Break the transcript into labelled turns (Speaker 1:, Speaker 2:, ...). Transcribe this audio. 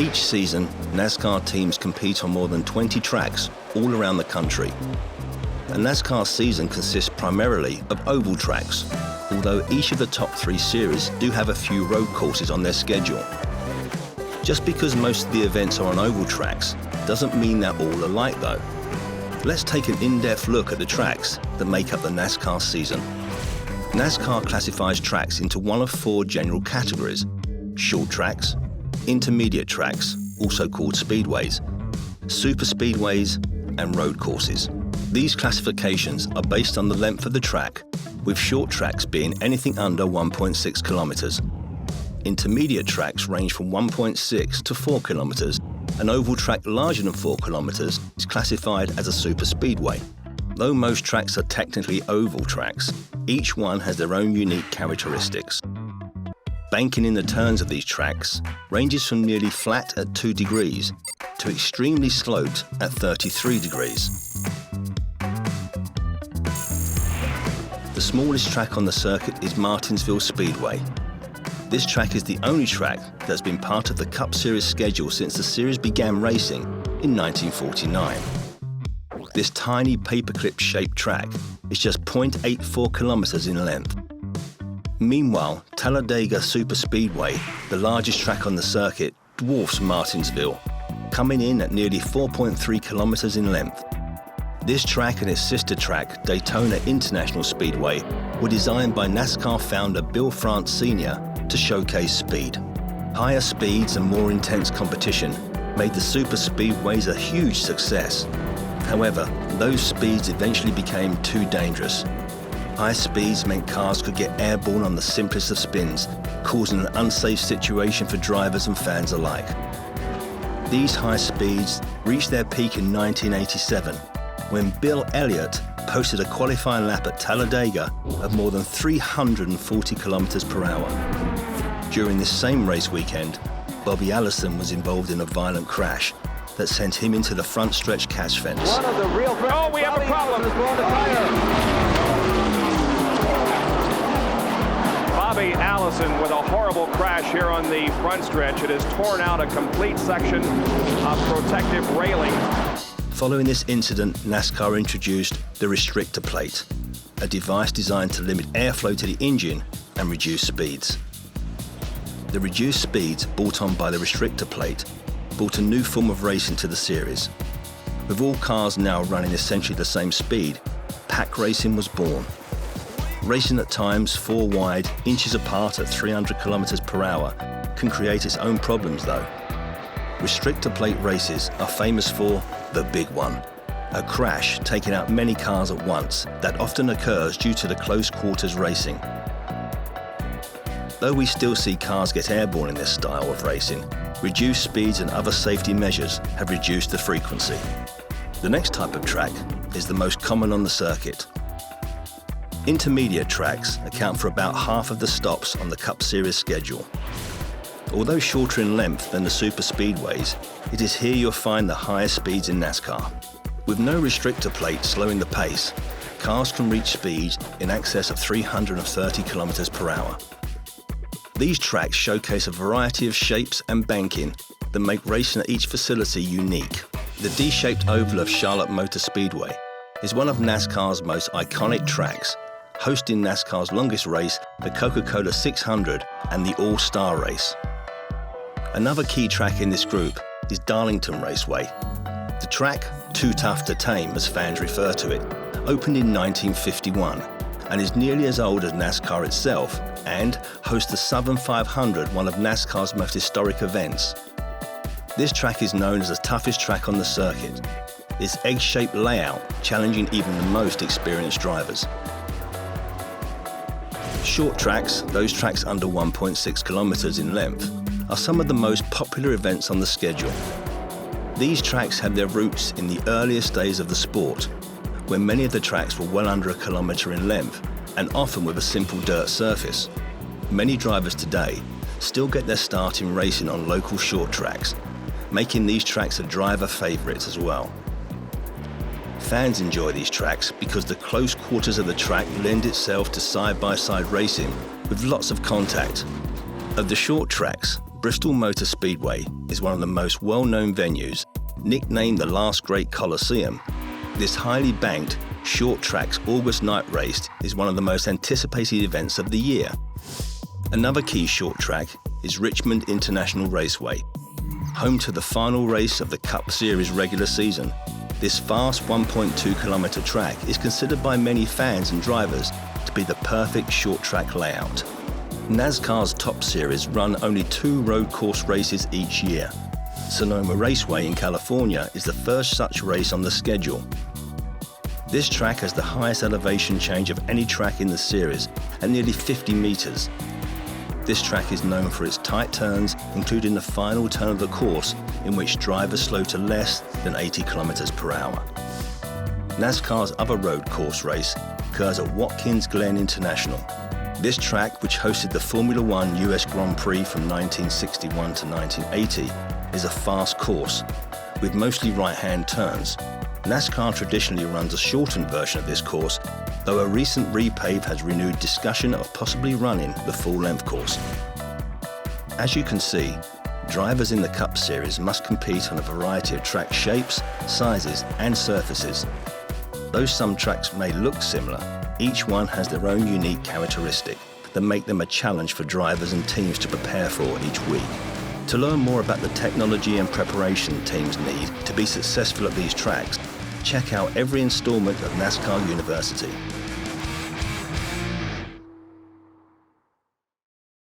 Speaker 1: Each season, NASCAR teams compete on more than 20 tracks all around the country. A NASCAR season consists primarily of oval tracks, although each of the top 3 series do have a few road courses on their schedule. Just because most of the events are on oval tracks doesn't mean they're all alike though. Let's take an in-depth look at the tracks that make up the NASCAR season. NASCAR classifies tracks into one of 4 general categories: short tracks, intermediate tracks, also called speedways, super speedways, and road courses. These classifications are based on the length of the track, with short tracks being anything under 1.6 kilometers. Intermediate tracks range from 1.6 to 4 kilometers. An oval track larger than 4 kilometers is classified as a super speedway. Though most tracks are technically oval tracks, each one has their own unique characteristics. Banking in the turns of these tracks ranges from nearly flat at 2 degrees to extremely sloped at 33 degrees. The smallest track on the circuit is Martinsville Speedway. This track is the only track that's been part of the Cup Series schedule since the series began racing in 1949. This tiny paperclip-shaped track is just 0.84 kilometers in length. Meanwhile, Talladega Superspeedway, the largest track on the circuit, dwarfs Martinsville, coming in at nearly 4.3 kilometers in length. This track and its sister track, Daytona International Speedway, were designed by NASCAR founder Bill France Sr. to showcase speed. Higher speeds and more intense competition made the super speedways a huge success. However, those speeds eventually became too dangerous. High speeds meant cars could get airborne on the simplest of spins, causing an unsafe situation for drivers and fans alike. These high speeds reached their peak in 1987, when Bill Elliott posted a qualifying lap at Talladega of more than 340 kilometers per hour. During this same race weekend, Bobby Allison was involved in a violent crash that sent him into the front stretch catch fence.
Speaker 2: Oh, we have a problem. Bobby Allison with a horrible crash here on the front stretch. It has torn out a complete section of protective railing.
Speaker 1: Following this incident, NASCAR introduced the restrictor plate, a device designed to limit airflow to the engine and reduce speeds. The reduced speeds brought on by the restrictor plate brought a new form of racing to the series. With all cars now running essentially the same speed, pack racing was born. Racing at times 4 wide, inches apart at 300 kilometers per hour can create its own problems though. Restrictor plate races are famous for the big one, a crash taking out many cars at once that often occurs due to the close quarters racing. Though we still see cars get airborne in this style of racing, reduced speeds and other safety measures have reduced the frequency. The next type of track is the most common on the circuit. Intermediate tracks account for about half of the stops on the Cup Series schedule. Although shorter in length than the super speedways, it is here you'll find the highest speeds in NASCAR. With no restrictor plate slowing the pace, cars can reach speeds in excess of 330 kilometers per hour. These tracks showcase a variety of shapes and banking that make racing at each facility unique. The D-shaped oval of Charlotte Motor Speedway is one of NASCAR's most iconic tracks, hosting NASCAR's longest race, the Coca-Cola 600 and the All-Star Race. Another key track in this group is Darlington Raceway. The track, Too Tough to Tame as fans refer to it, opened in 1951 and is nearly as old as NASCAR itself and hosts the Southern 500, one of NASCAR's most historic events. This track is known as the toughest track on the circuit, its egg-shaped layout challenging even the most experienced drivers. Short tracks, those tracks under 1.6 kilometers in length, are some of the most popular events on the schedule. These tracks have their roots in the earliest days of the sport, when many of the tracks were well under a kilometer in length and often with a simple dirt surface. Many drivers today still get their start in racing on local short tracks, making these tracks a driver favourites as well. Fans enjoy these tracks because the close quarters of the track lend itself to side-by-side racing with lots of contact. Of the short tracks, Bristol Motor Speedway is one of the most well-known venues, nicknamed the last great Coliseum. This highly banked, short track's August night race is one of the most anticipated events of the year. Another key short track is Richmond International Raceway. Home to the final race of the Cup Series regular season, this fast 1.2-kilometre track is considered by many fans and drivers to be the perfect short track layout. NASCAR's Top Series run only 2 road course races each year. Sonoma Raceway in California is the first such race on the schedule. This track has the highest elevation change of any track in the series at nearly 50 meters. This track is known for its tight turns, including the final turn of the course, in which drivers slow to less than 80 kilometers per hour. NASCAR's other road course race occurs at Watkins Glen International. This track, which hosted the Formula One US Grand Prix from 1961 to 1980, is a fast course with mostly right-hand turns. NASCAR traditionally runs a shortened version of this course, though a recent repave has renewed discussion of possibly running the full-length course. As you can see, drivers in the Cup Series must compete on a variety of track shapes, sizes, and surfaces. Though some tracks may look similar, each one has their own unique characteristic that make them a challenge for drivers and teams to prepare for each week. To learn more about the technology and preparation teams need to be successful at these tracks, check out every installment of NASCAR University.